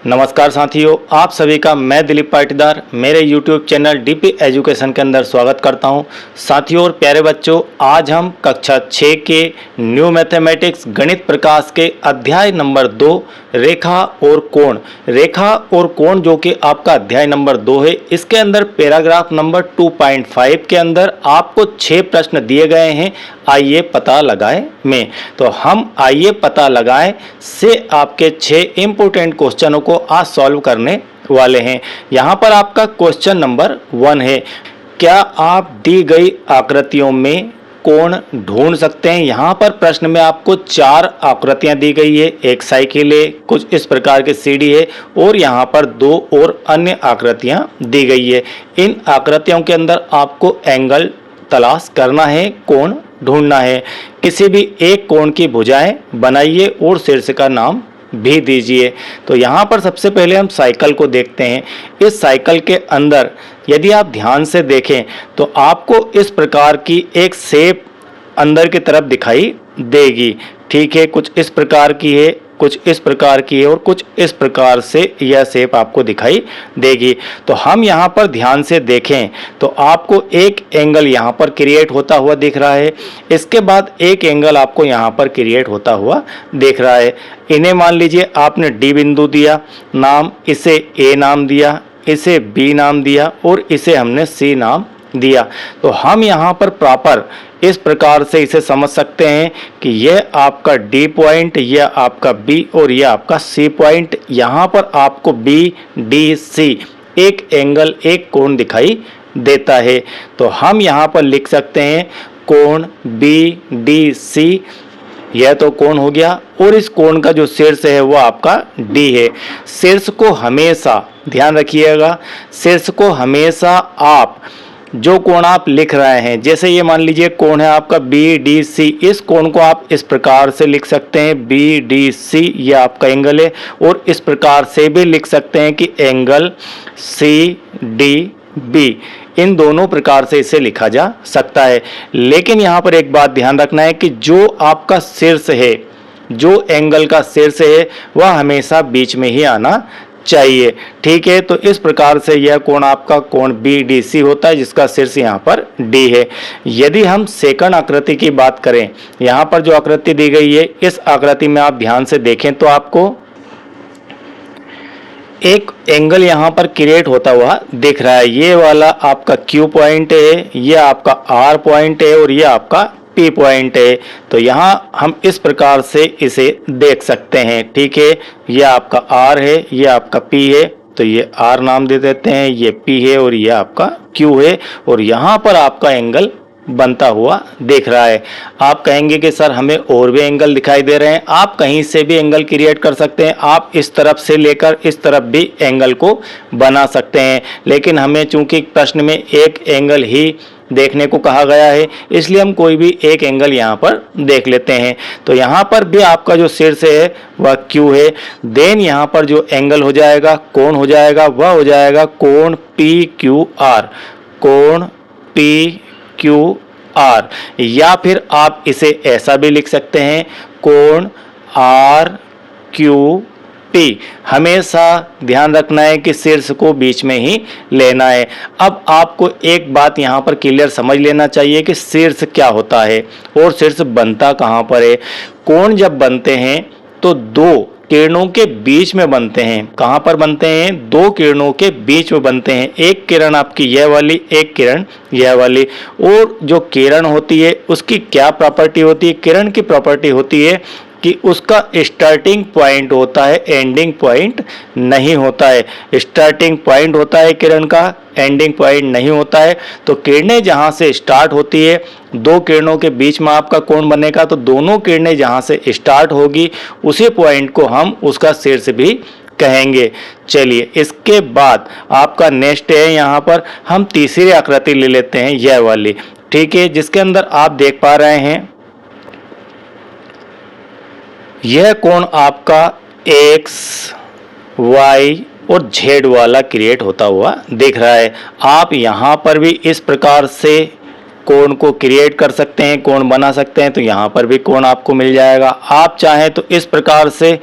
नमस्कार साथियों, आप सभी का मैं दिलीप पाटीदार मेरे YouTube चैनल डीपी एजुकेशन के अंदर स्वागत करता हूं। साथियों और प्यारे बच्चों, आज हम कक्षा 6 के न्यू मैथमेटिक्स गणित प्रकाश के अध्याय नंबर 2 रेखा और कोण जो कि आपका अध्याय नंबर 2 है। इसके अंदर पैराग्राफ नंबर 2.5 के अंदर आपको 6 प्रश्न दिए गए हैं। आइए पता लगाएं में, तो हम आइए पता लगाएं से आपके 6 इंपोर्टेंट क्वेश्चनों को आज सॉल्व करने वाले हैं। यहां पर आपका क्वेश्चन नंबर 1 है, क्या आप दी गई आकृतियों में कोण ढूंढ सकते हैं। यहाँ पर प्रश्न में आपको 4 आकृतियां दी गई है, एक साइकिल है, कुछ इस प्रकार की सीढ़ी है और यहाँ पर 2 और अन्य आकृतियां दी गई है। इन आकृतियों के अंदर आपको एंगल तलाश करना है, कोण ढूंढना है। किसी भी एक कोण की भुजाएं बनाइए और शीर्ष का नाम भी दीजिए। तो यहाँ पर सबसे पहले हम साइकिल को देखते हैं। इस साइकिल के अंदर यदि आप ध्यान से देखें तो आपको इस प्रकार की एक शेप अंदर की तरफ दिखाई देगी। ठीक है, कुछ इस प्रकार की है, कुछ इस प्रकार की है और कुछ इस प्रकार से यह शेप आपको दिखाई देगी। तो हम यहाँ पर ध्यान से देखें तो आपको एक एंगल यहाँ पर क्रिएट होता हुआ दिख रहा है। इसके बाद एक एंगल आपको यहाँ पर क्रिएट होता हुआ दिख रहा है। इन्हें मान लीजिए आपने डी बिंदु दिया नाम, इसे ए नाम दिया, इसे बी नाम दिया और इसे हमने सी नाम दिया। तो हम यहाँ पर प्रॉपर इस प्रकार से इसे समझ सकते हैं कि यह आपका डी पॉइंट, यह आपका बी और यह आपका सी पॉइंट। यहाँ पर आपको बी डी सी एक एंगल, एक कोण दिखाई देता है। तो हम यहाँ पर लिख सकते हैं कोण बी डी सी, यह तो कोण हो गया और इस कोण का जो शीर्ष है वो आपका डी है। शीर्ष को हमेशा ध्यान रखिएगा, शीर्ष को हमेशा आप जो कोण आप लिख रहे हैं, जैसे ये मान लीजिए कोण है आपका बी डी सी, इस कोण को आप इस प्रकार से लिख सकते हैं बी डी सी, ये आपका एंगल है। और इस प्रकार से भी लिख सकते हैं कि एंगल सी डी बी, इन दोनों प्रकार से इसे लिखा जा सकता है। लेकिन यहाँ पर एक बात ध्यान रखना है कि जो आपका शीर्ष है, जो एंगल का शीर्ष है वह हमेशा बीच में ही आना चाहिए। ठीक है, तो इस प्रकार से यह कोण आपका कोण बी डी सी होता है जिसका शीर्ष यहाँ पर डी है। यदि हम सेकंड आकृति की बात करें, यहाँ पर जो आकृति दी गई है इस आकृति में आप ध्यान से देखें तो आपको एक एंगल यहाँ पर क्रिएट होता हुआ दिख रहा है। ये वाला आपका क्यू पॉइंट है, ये आपका आर पॉइंट है और ये आपका पी पॉइंट है। तो यहाँ हम इस प्रकार से इसे देख सकते हैं। ठीक है, ये आपका आर है, ये आपका पी है, तो ये आर नाम दे देते हैं, ये पी है और ये आपका क्यू है और यहाँ पर आपका एंगल बनता हुआ दिख रहा है। आप कहेंगे कि सर हमें और भी एंगल दिखाई दे रहे हैं। आप कहीं से भी एंगल क्रिएट कर सकते हैं, आप इस तरफ से लेकर इस तरफ भी एंगल को बना सकते हैं। लेकिन हमें चूंकि प्रश्न में एक एंगल ही देखने को कहा गया है, इसलिए हम कोई भी एक एंगल यहाँ पर देख लेते हैं। तो यहाँ पर भी आपका जो शीर्ष है वह क्यू है। देन यहाँ पर जो एंगल हो जाएगा, कोण हो जाएगा, वह हो जाएगा कोण पी क्यू आर, कोण पी क्यू आर। या फिर आप इसे ऐसा भी लिख सकते हैं कोण आर क्यू पी। हमेशा ध्यान रखना है कि शीर्ष को बीच में ही लेना है। अब आपको एक बात यहाँ पर क्लियर समझ लेना चाहिए कि शीर्ष क्या होता है और शीर्ष बनता कहाँ पर है। कोण जब बनते हैं तो दो किरणों के बीच में बनते हैं। कहाँ पर बनते हैं? दो किरणों के बीच में बनते हैं। एक किरण आपकी यह वाली, एक किरण यह वाली। और जो किरण होती है उसकी क्या प्रॉपर्टी होती है? किरण की प्रॉपर्टी होती है कि उसका स्टार्टिंग पॉइंट होता है, एंडिंग पॉइंट नहीं होता है। स्टार्टिंग पॉइंट होता है किरण का, एंडिंग पॉइंट नहीं होता है। तो किरणें जहाँ से स्टार्ट होती है, दो किरणों के बीच में आपका कोण बनेगा, तो दोनों किरणें जहाँ से स्टार्ट होगी उसी पॉइंट को हम उसका शीर्ष भी कहेंगे। चलिए, इसके बाद आपका नेक्स्ट है, यहाँ पर हम तीसरी आकृति ले लेते हैं, यह वाली। ठीक है, जिसके अंदर आप देख पा रहे हैं यह कोण आपका एक्स वाई और जेड वाला क्रिएट होता हुआ दिख रहा है। आप यहाँ पर भी इस प्रकार से कोण को क्रिएट कर सकते हैं, कोण बना सकते हैं। तो यहाँ पर भी कोण आपको मिल जाएगा। आप चाहें तो इस प्रकार से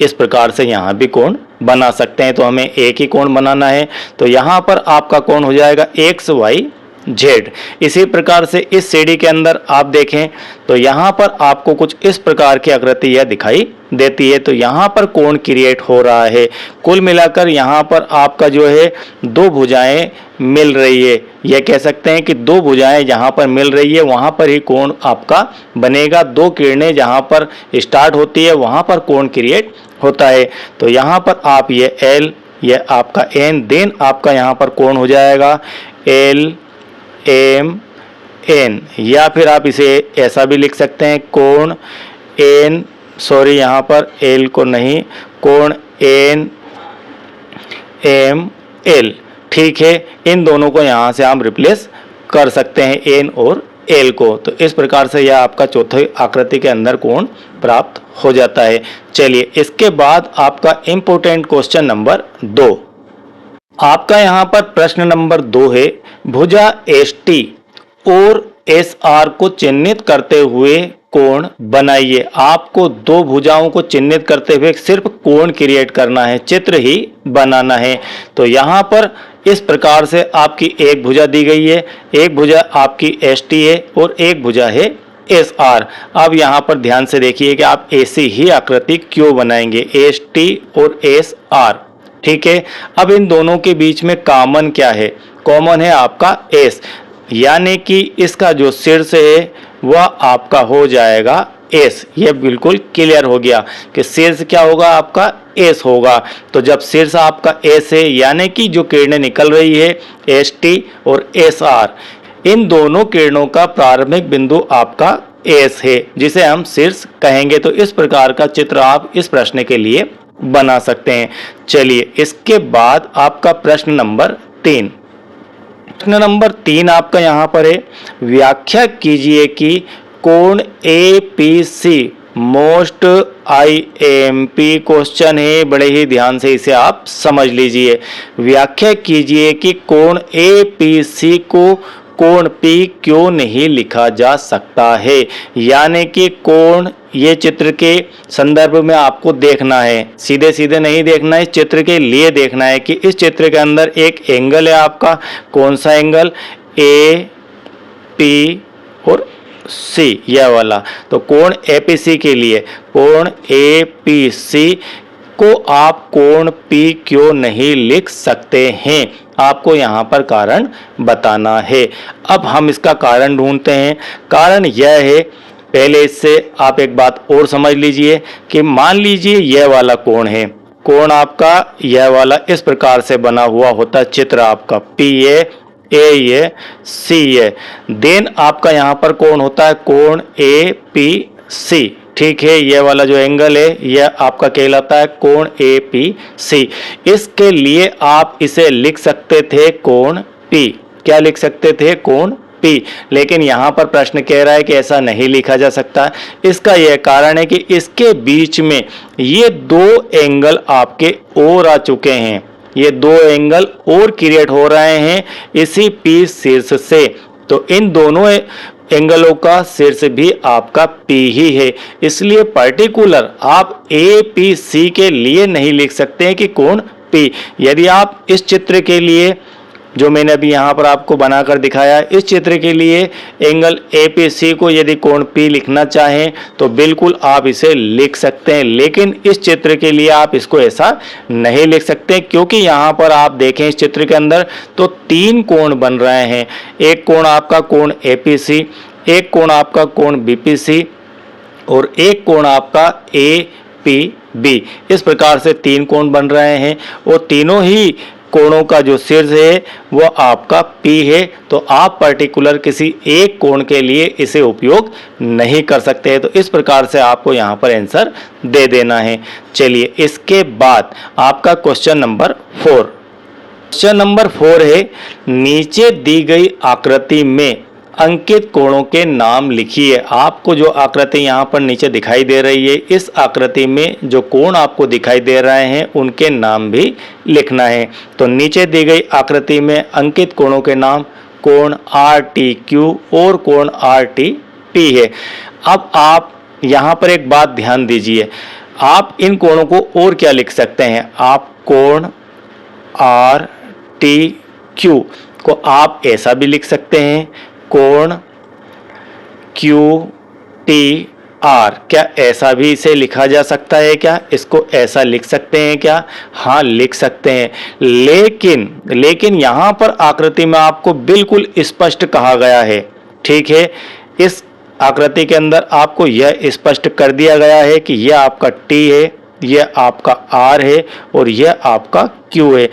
इस प्रकार से यहाँ भी कोण बना सकते हैं। तो हमें एक ही कोण बनाना है, तो यहाँ पर आपका कोण हो जाएगा एक्स वाई जेड। इसी प्रकार से इस सीढ़ी के अंदर आप देखें तो यहाँ पर आपको कुछ इस प्रकार की आकृति यह दिखाई देती है। तो यहाँ पर कोण क्रिएट हो रहा है। कुल मिलाकर यहाँ पर आपका जो है दो भुजाएं मिल रही है। यह कह सकते हैं कि दो भुजाएं जहाँ पर मिल रही है वहाँ पर ही कोण आपका बनेगा। दो किरणें जहाँ पर स्टार्ट होती है वहाँ पर कोण क्रिएट होता है। तो यहाँ पर आप ये एल, यह आपका एन, देन आपका यहाँ पर कोण हो जाएगा एल एम एन, या फिर आप इसे ऐसा भी लिख सकते हैं कोण एन, सॉरी यहाँ पर एल को नहीं, कोण एन एम एल। ठीक है, इन दोनों को यहाँ से हम रिप्लेस कर सकते हैं एन और एल को। तो इस प्रकार से यह आपका चौथी आकृति के अंदर कोण प्राप्त हो जाता है। चलिए इसके बाद आपका इंपोर्टेंट क्वेश्चन नंबर 2। आपका यहाँ पर प्रश्न नंबर 2 है, भुजा एस टी और एस आर को चिन्हित करते हुए कोण बनाइए। आपको दो भुजाओं को चिन्हित करते हुए सिर्फ कोण क्रिएट करना है, चित्र ही बनाना है। तो यहाँ पर इस प्रकार से आपकी एक भुजा दी गई है, एक भुजा आपकी एस टी है और एक भुजा है एस आर। अब यहाँ पर ध्यान से देखिए कि आप ऐसी ही आकृति क्यों बनाएंगे, एस टी और एस आर। ठीक है, अब इन दोनों के बीच में कॉमन क्या है? कॉमन है आपका एस, यानी कि इसका जो शीर्ष है वह आपका हो जाएगा एस। यह बिल्कुल क्लियर हो गया कि शीर्ष क्या होगा, आपका एस होगा। तो जब शीर्ष आपका एस है यानी कि जो किरणें निकल रही है एस टी और एस आर, इन दोनों किरणों का प्रारंभिक बिंदु आपका एस है, जिसे हम शीर्ष कहेंगे। तो इस प्रकार का चित्र आप इस प्रश्न के लिए बना सकते हैं। चलिए इसके बाद आपका प्रश्न नंबर 3। प्रश्न नंबर 3 आपका यहाँ पर है, व्याख्या कीजिए कि कोण A P C most IMP question है, बड़े ही ध्यान से इसे आप समझ लीजिए। व्याख्या कीजिए कि कोण APC को कोण P क्यों नहीं लिखा जा सकता है। यानी कि कोण, ये चित्र के संदर्भ में आपको देखना है, सीधे सीधे नहीं देखना है, चित्र के लिए देखना है कि इस चित्र के अंदर एक एंगल है आपका, कौन सा एंगल, AP और C, यह वाला। तो कोण APC के लिए, कोण APC को आप कोण P क्यों नहीं लिख सकते हैं, आपको यहाँ पर कारण बताना है। अब हम इसका कारण ढूंढते हैं। कारण यह है, पहले इससे आप एक बात और समझ लीजिए कि मान लीजिए यह वाला कोण है, कोण आपका यह वाला इस प्रकार से बना हुआ होता है चित्र आपका, P है, A है, C है, देन आपका यहाँ पर कोण होता है कोण APC। ठीक है, यह वाला जो एंगल है यह आपका कहलाता है कोण APC। इसके लिए आप इसे लिख सकते थे कोण P। क्या लिख सकते थे? कोण P। लेकिन यहाँ पर प्रश्न कह रहा है कि ऐसा नहीं लिखा जा सकता। इसका यह कारण है कि इसके बीच में ये दो एंगल आपके और आ चुके हैं, ये दो एंगल और क्रिएट हो रहे हैं इसी P शीर्ष से। तो इन दोनों एंगलों का शीर्ष भी आपका P ही है, इसलिए पर्टिकुलर आप APC के लिए नहीं लिख सकते हैं कि कोण P। यदि आप इस चित्र के लिए, जो मैंने अभी यहाँ पर आपको बनाकर दिखाया, इस चित्र के लिए एंगल APC को यदि कोण P लिखना चाहें तो बिल्कुल आप इसे लिख सकते हैं, लेकिन इस चित्र के लिए आप इसको ऐसा नहीं लिख सकते, क्योंकि यहाँ पर आप देखें इस चित्र के अंदर तो तीन कोण बन रहे हैं। एक कोण आपका कोण APC, एक कोण आपका कोण BPC और एक कोण आपका APB। इस प्रकार से तीन कोण बन रहे हैं और तीनों ही कोणों का जो शीर्ष है वह आपका P है। तो आप पर्टिकुलर किसी एक कोण के लिए इसे उपयोग नहीं कर सकते हैं। तो इस प्रकार से आपको यहाँ पर आंसर दे देना है। चलिए इसके बाद आपका क्वेश्चन नंबर 4। क्वेश्चन नंबर 4 है, नीचे दी गई आकृति में अंकित कोणों के नाम लिखिए। आपको जो आकृति यहाँ पर नीचे दिखाई दे रही है, इस आकृति में जो कोण आपको दिखाई दे रहे हैं उनके नाम भी लिखना है। तो नीचे दी गई आकृति में अंकित कोणों के नाम कोण RTQ और कोण RTP है। अब आप यहाँ पर एक बात ध्यान दीजिए, आप इन कोणों को और क्या लिख सकते हैं, आप कोण आर टी क्यू को आप ऐसा भी लिख सकते हैं, कोण क्यू टी आर। क्या ऐसा भी इसे लिखा जा सकता है क्या, इसको ऐसा लिख सकते हैं क्या, हाँ लिख सकते हैं। लेकिन यहाँ पर आकृति में आपको बिल्कुल स्पष्ट कहा गया है, ठीक है, इस आकृति के अंदर आपको यह स्पष्ट कर दिया गया है कि यह आपका टी है, यह आपका आर है और यह आपका क्यू है।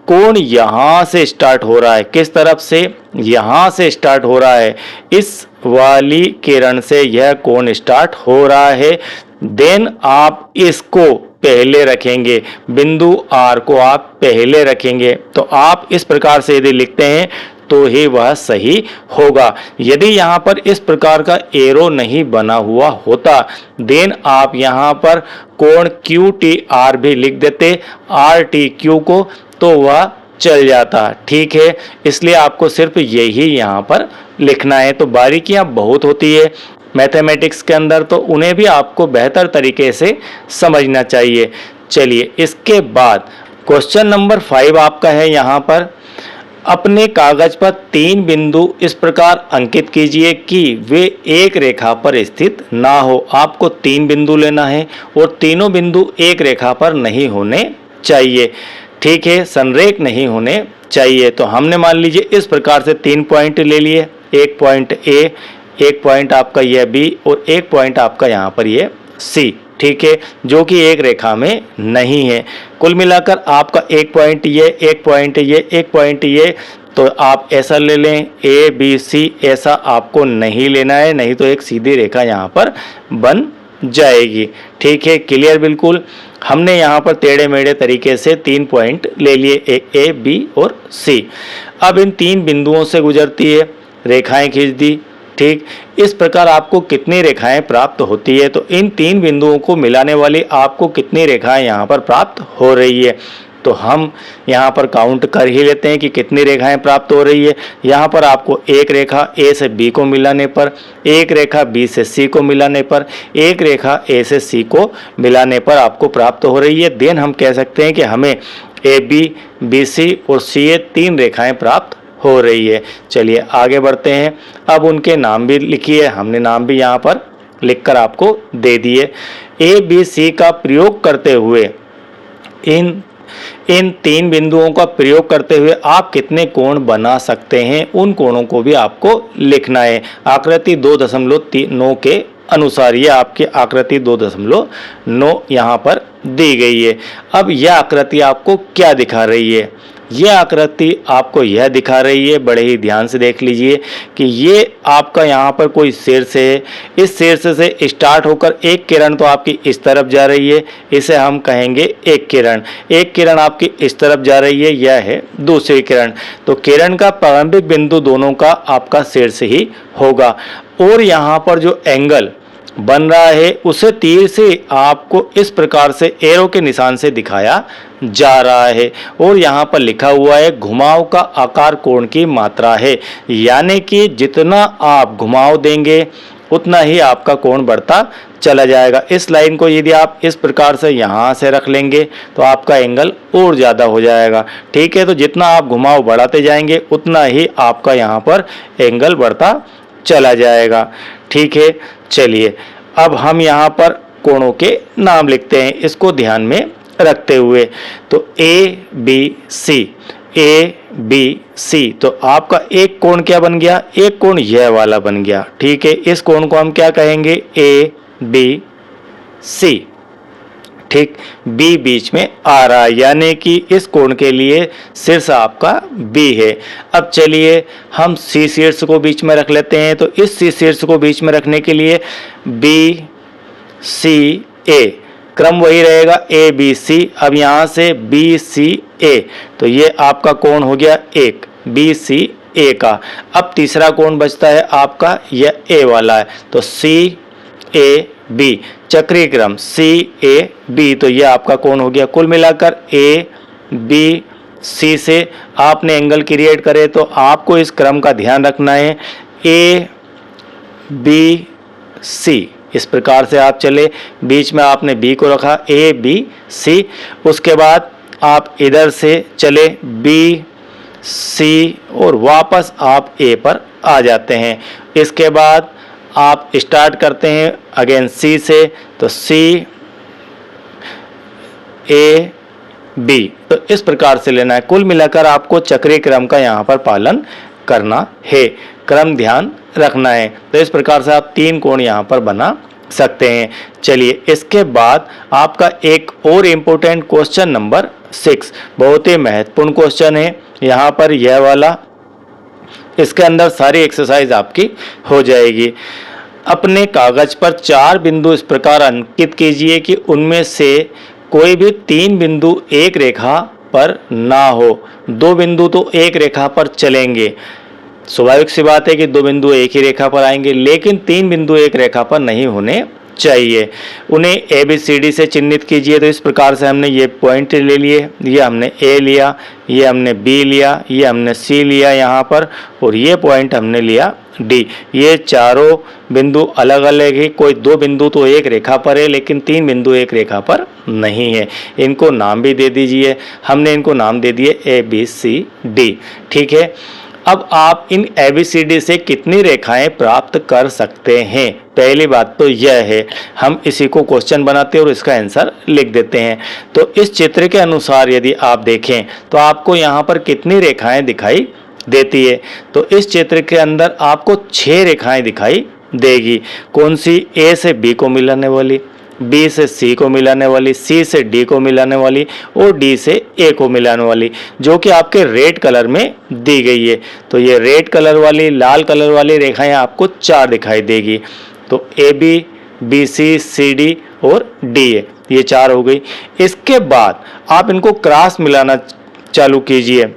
कोण यहां से स्टार्ट हो रहा है, किस तरफ से, यहां से स्टार्ट हो रहा है, इस वाली किरण से यह कोण स्टार्ट हो रहा है। देन आप इसको पहले रखेंगे, बिंदु आर को आप पहले रखेंगे। तो आप इस प्रकार से यदि लिखते हैं तो ही वह सही होगा। यदि यहाँ पर इस प्रकार का एरो नहीं बना हुआ होता, देन आप यहाँ पर कोण क्यू टी आर भी लिख देते, आर टी क्यू को, तो वह चल जाता, ठीक है। इसलिए आपको सिर्फ यही यहाँ पर लिखना है। तो बारीकियां बहुत होती है मैथमेटिक्स के अंदर, तो उन्हें भी आपको बेहतर तरीके से समझना चाहिए। चलिए, इसके बाद क्वेश्चन नंबर 5 आपका है यहाँ पर, अपने कागज पर 3 बिंदु इस प्रकार अंकित कीजिए कि वे एक रेखा पर स्थित ना हो। आपको 3 बिंदु लेना है और तीनों बिंदु एक रेखा पर नहीं होने चाहिए, ठीक है, संरेख नहीं होने चाहिए। तो हमने मान लीजिए इस प्रकार से 3 पॉइंट ले लिए, एक पॉइंट ए, एक पॉइंट आपका यह बी और एक पॉइंट आपका यहाँ पर ये सी, ठीक है, जो कि एक रेखा में नहीं है। कुल मिलाकर आपका एक पॉइंट ये, एक पॉइंट ये, एक पॉइंट ये, तो आप ऐसा ले लें ए बी सी, ऐसा आपको नहीं लेना है, नहीं तो एक सीधी रेखा यहाँ पर बन जाएगी, ठीक है, क्लियर बिल्कुल। हमने यहाँ पर टेढ़े मेढ़े तरीके से 3 पॉइंट ले लिए, ए बी और सी। अब इन 3 बिंदुओं से गुजरती है, रेखाएं खींच दी, ठीक। इस प्रकार आपको कितनी रेखाएं प्राप्त होती है, तो इन 3 बिंदुओं को मिलाने वाली आपको कितनी रेखाएं यहाँ पर प्राप्त हो रही है, तो हम यहाँ पर काउंट कर ही लेते हैं कि कितनी रेखाएं प्राप्त हो रही है। यहाँ पर आपको एक रेखा ए से बी को मिलाने पर, एक रेखा बी से सी को मिलाने पर, एक रेखा ए से सी को मिलाने पर आपको प्राप्त हो रही है। देन हम कह सकते हैं कि हमें ए बी, बी सी और सी ए 3 रेखाएं प्राप्त हो रही है। चलिए आगे बढ़ते हैं। अब उनके नाम भी लिखिए, हमने नाम भी यहाँ पर लिखकर आपको दे दिए। ए बी सी का प्रयोग करते हुए इन 3 बिंदुओं का प्रयोग करते हुए आप कितने कोण बना सकते हैं, उन कोणों को भी आपको लिखना है। आकृति 2.9 के अनुसार ये आपकी आकृति 2.9 यहाँ पर दी गई है। अब यह आकृति आपको क्या दिखा रही है, यह आकृति आपको यह दिखा रही है, बड़े ही ध्यान से देख लीजिए कि ये आपका यहाँ पर कोई शीर्ष है, इस शीर्ष से स्टार्ट होकर एक किरण तो आपकी इस तरफ जा रही है, इसे हम कहेंगे एक किरण आपकी इस तरफ जा रही है, यह है दूसरी किरण। तो किरण का प्रारंभिक बिंदु दोनों का आपका शीर्ष ही होगा और यहाँ पर जो एंगल बन रहा है उसे तीर से आपको इस प्रकार से एरो के निशान से दिखाया जा रहा है और यहाँ पर लिखा हुआ है घुमाव का आकार कोण की मात्रा है, यानी कि जितना आप घुमाव देंगे उतना ही आपका कोण बढ़ता चला जाएगा। इस लाइन को यदि आप इस प्रकार से यहाँ से रख लेंगे तो आपका एंगल और ज़्यादा हो जाएगा, ठीक है। तो जितना आप घुमाव बढ़ाते जाएंगे उतना ही आपका यहाँ पर एंगल बढ़ता चला जाएगा, ठीक है। चलिए अब हम यहाँ पर कोणों के नाम लिखते हैं, इसको ध्यान में रखते हुए। तो ए बी सी, तो आपका एक कोण क्या बन गया, एक कोण यह वाला बन गया, ठीक है। इस कोण को हम क्या कहेंगे, ए बी सी, ठीक। बी बीच में आ रहा है, यानी कि इस कोण के लिए शीर्ष आपका बी है। अब चलिए हम सी शीर्ष को बीच में रख लेते हैं। तो इस सी शीर्ष को बीच में रखने के लिए बी सी ए, क्रम वही रहेगा ए बी सी। अब यहाँ से बी सी ए, तो ये आपका कोण हो गया एक, बी सी ए का। अब तीसरा कोण बचता है आपका यह ए वाला है, तो सी ए बी, चक्रीय क्रम सी ए बी, तो यह आपका कोण हो गया। कुल मिलाकर ए बी सी से आपने एंगल क्रिएट करे, तो आपको इस क्रम का ध्यान रखना है। ए बी सी इस प्रकार से आप चले, बीच में आपने बी को रखा, ए बी सी, उसके बाद आप इधर से चले बी सी और वापस आप ए पर आ जाते हैं। इसके बाद आप स्टार्ट करते हैं अगेन सी से, तो सी ए बी, तो इस प्रकार से लेना है। कुल मिलाकर आपको चक्रीय क्रम का यहाँ पर पालन करना है, क्रम ध्यान रखना है। तो इस प्रकार से आप 3 कोण यहाँ पर बना सकते हैं। चलिए इसके बाद आपका एक और इम्पोर्टेंट क्वेश्चन नंबर 6, बहुत ही महत्वपूर्ण क्वेश्चन है यहाँ पर यह वाला। इसके अंदर सारी एक्सरसाइज आपकी हो जाएगी। अपने कागज पर 4 बिंदु इस प्रकार अंकित कीजिए कि उनमें से कोई भी 3 बिंदु एक रेखा पर ना हो। 2 बिंदु तो एक रेखा पर चलेंगे, स्वाभाविक सी बात है कि 2 बिंदु एक ही रेखा पर आएंगे, लेकिन 3 बिंदु एक रेखा पर नहीं होने चाहिए। उन्हें ए बी सी डी से चिन्हित कीजिए। तो इस प्रकार से हमने ये पॉइंट ले लिए, ये हमने ए लिया, ये हमने बी लिया, ये हमने सी लिया यहाँ पर, और ये पॉइंट हमने लिया डी। ये चारों बिंदु अलग अलग है, कोई 2 बिंदु तो एक रेखा पर है लेकिन 3 बिंदु एक रेखा पर नहीं है। इनको नाम भी दे दीजिए, हमने इनको नाम दे दिए ए बी सी डी। ठीक है, अब आप इन ABCD से कितनी रेखाएं प्राप्त कर सकते हैं? पहली बात तो यह है, हम इसी को क्वेश्चन बनाते हैं और इसका आंसर लिख देते हैं। तो इस चित्र के अनुसार यदि आप देखें तो आपको यहाँ पर कितनी रेखाएं दिखाई देती है? तो इस चित्र के अंदर आपको 6 रेखाएं दिखाई देगी। कौन सी? ए से बी को मिलाने वाली, बी से सी को मिलाने वाली, सी से डी को मिलाने वाली और डी से ए को मिलाने वाली, जो कि आपके रेड कलर में दी गई है। तो ये रेड कलर वाली, लाल कलर वाली रेखाएं आपको 4 दिखाई देगी। तो A B, B C, C D और डी ए, ये 4 हो गई। इसके बाद आप इनको क्रॉस मिलाना चालू कीजिए।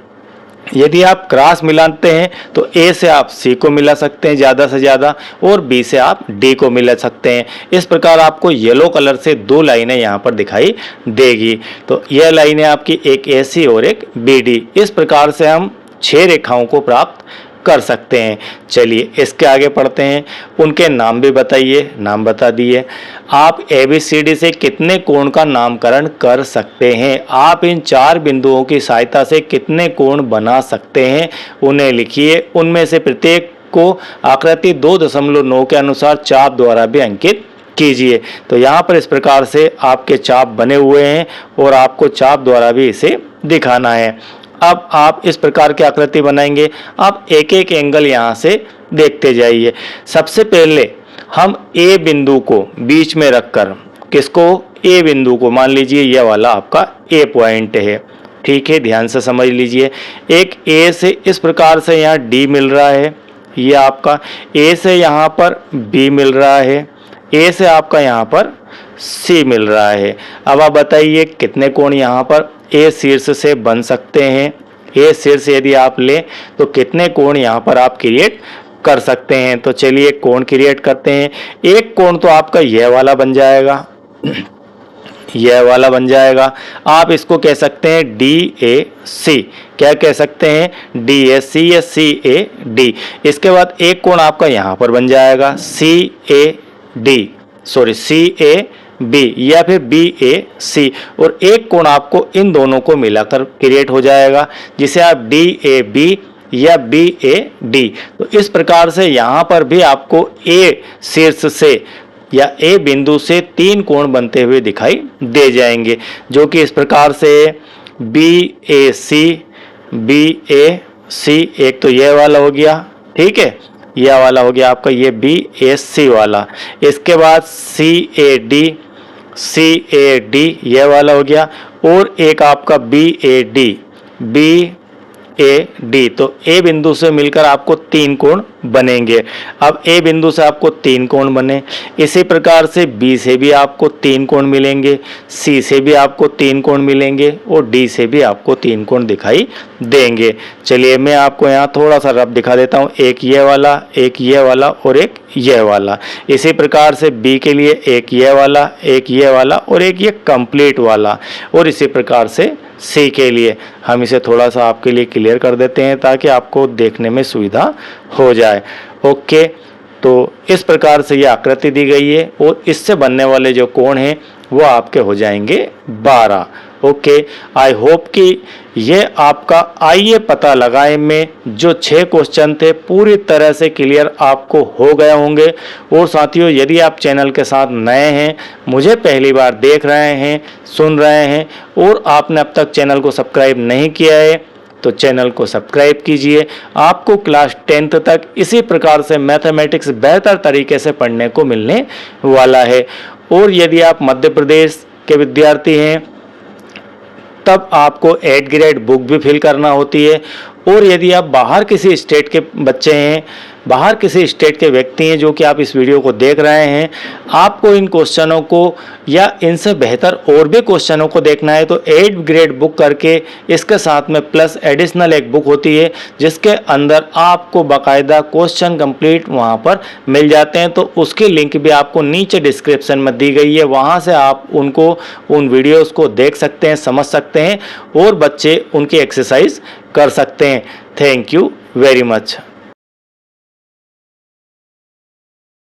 यदि आप क्रॉस मिलाते हैं तो ए से आप सी को मिला सकते हैं ज़्यादा से ज़्यादा, और बी से आप डी को मिला सकते हैं। इस प्रकार आपको येलो कलर से 2 लाइनें यहाँ पर दिखाई देगी। तो यह लाइनें आपकी एक ए सी और एक बी डी। इस प्रकार से हम 6 रेखाओं को प्राप्त कर सकते हैं। चलिए इसके आगे पढ़ते हैं। उनके नाम भी बताइए, नाम बता दिए। आप ABCD से कितने कोण का नामकरण कर सकते हैं? आप इन 4 बिंदुओं की सहायता से कितने कोण बना सकते हैं उन्हें लिखिए। उनमें से प्रत्येक को आकृति 2.9 के अनुसार चाप द्वारा भी अंकित कीजिए। तो यहाँ पर इस प्रकार से आपके चाप बने हुए हैं और आपको चाप द्वारा भी इसे दिखाना है। अब आप इस प्रकार की आकृति बनाएंगे। आप एक एक एंगल यहाँ से देखते जाइए। सबसे पहले हम ए बिंदु को बीच में रखकर, किसको? ए बिंदु को, मान लीजिए यह वाला आपका ए पॉइंट है। ठीक है, ध्यान से समझ लीजिए। एक ए से इस प्रकार से यहाँ डी मिल रहा है, ये आपका ए से यहाँ पर बी मिल रहा है, ए से आपका यहाँ पर सी मिल रहा है। अब आप बताइए कितने कोण यहाँ पर ए शीर्ष से बन सकते हैं? ए शीर्ष यदि आप लें तो कितने कोण यहाँ पर आप क्रिएट कर सकते हैं? तो चलिए कोण क्रिएट करते हैं। एक कोण तो आपका यह वाला बन जाएगा, यह वाला बन जाएगा। आप इसको कह सकते हैं DAC। क्या कह सकते हैं? DAC या CAD। इसके बाद एक कोण आपका यहाँ पर बन जाएगा CAB या फिर BAC, और एक कोण आपको इन दोनों को मिलाकर क्रिएट हो जाएगा जिसे आप DAB या BAD। तो इस प्रकार से यहाँ पर भी आपको ए शीर्ष से या ए बिंदु से 3 कोण बनते हुए दिखाई दे जाएंगे, जो कि इस प्रकार से BAC, BAC, एक तो यह वाला हो गया, ठीक है, यह वाला हो गया आपका ये BAC वाला। इसके बाद CAD यह वाला हो गया, और एक आपका BAD। तो ए बिंदु से मिलकर आपको 3 कोण बनेंगे। अब ए बिंदु से आपको 3 कोण बने, इसी प्रकार से बी से भी आपको 3 कोण मिलेंगे, सी से भी आपको 3 कोण मिलेंगे और डी से भी आपको 3 कोण दिखाई देंगे। चलिए मैं आपको यहाँ थोड़ा सा रफ दिखा देता हूँ। एक ये वाला, एक ये वाला और एक ये वाला। इसी प्रकार से बी के लिए एक ये वाला, एक ये वाला और एक ये कंप्लीट वाला, और इसी प्रकार से सी के लिए। हम इसे थोड़ा सा आपके लिए क्लियर कर देते हैं ताकि आपको देखने में सुविधा हो जाए। ओके, तो इस प्रकार से ये आकृति दी गई है और इससे बनने वाले जो कोण हैं वो आपके हो जाएंगे 12। ओके, आई होप कि ये आपका आइए पता लगाए में जो 6 क्वेश्चन थे पूरी तरह से क्लियर आपको हो गए होंगे। और साथियों, यदि आप चैनल के साथ नए हैं, मुझे पहली बार देख रहे हैं, सुन रहे हैं और आपने अब तक चैनल को सब्सक्राइब नहीं किया है तो चैनल को सब्सक्राइब कीजिए। आपको क्लास 10th तक इसी प्रकार से मैथमेटिक्स बेहतर तरीके से पढ़ने को मिलने वाला है। और यदि आप मध्य प्रदेश के विद्यार्थी हैं तब आपको 8th ग्रेड बुक भी फिल करना होती है। और यदि आप बाहर किसी स्टेट के बच्चे हैं, बाहर किसी स्टेट के व्यक्ति हैं जो कि आप इस वीडियो को देख रहे हैं, आपको इन क्वेश्चनों को या इनसे बेहतर और भी क्वेश्चनों को देखना है तो 8th ग्रेड बुक करके इसके साथ में प्लस एडिशनल एक बुक होती है जिसके अंदर आपको बाकायदा क्वेश्चन कंप्लीट वहां पर मिल जाते हैं। तो उसकी लिंक भी आपको नीचे डिस्क्रिप्शन में दी गई है, वहां से आप उन वीडियोस को देख सकते हैं, समझ सकते हैं और बच्चे उनकी एक्सरसाइज कर सकते हैं। Thank you very much.